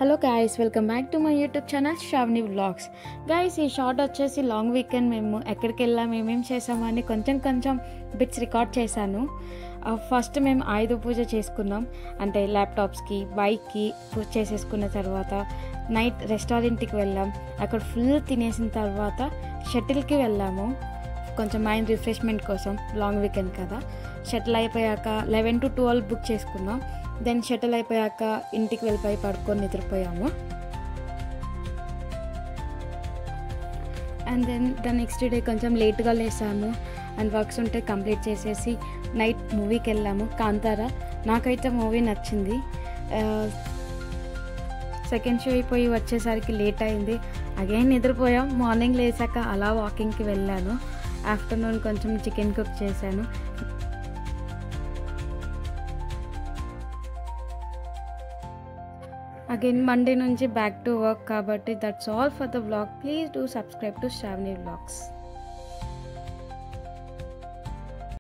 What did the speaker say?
Hello guys, welcome back to my YouTube channel Sravani vlogs. Guys, ఈ short వచ్చేసి long weekend మేము ఎక్కడికి వెళ్ళాము, ఏమేమి చేసామని కొంచెం బిట్స్ రికార్డ్ చేశాను. ఫస్ట్ మేము ఆయుధ పూజ చేసుకున్నాం. అంటే ల్యాప్టాప్స్కి, బైక్కి పూజ చేసేసుకున్న తర్వాత నైట్ రెస్టారెంట్కి వెళ్ళాం. అక్కడ ఫుల్ తినేసిన తర్వాత షటిల్కి వెళ్ళాము, కొంచెం మైండ్ రిఫ్రెష్మెంట్ కోసం. లాంగ్ వీకెండ్ కదా. షటిల్ అయిపోయాక 11 to 12 బుక్ చేసుకున్నాం. దెన్ షటిల్ అయిపోయాక ఇంటికి వెళ్ళిపోయి పడుకొని నిద్రపోయాము. And then the next day కొంచెం లేట్గా లేసాము అండ్ వర్క్స్ ఉంటే కంప్లీట్ చేసేసి నైట్ మూవీకి వెళ్ళాము, కాంతారా. నాకైతే మూవీ నచ్చింది. సెకండ్ షో అయిపోయి వచ్చేసరికి లేట్ అయింది. అగైన్ నిద్రపోయాం. మార్నింగ్ లేసాక అలా వాకింగ్కి వెళ్ళాను. ఆఫ్టర్నూన్ కొంచెం చికెన్ కుక్ చేశాను. అగైన్ మండే నుంచి బ్యాక్ టు వర్క్ కాబట్టి that's all for the vlog. Please do subscribe to Sravani vlogs.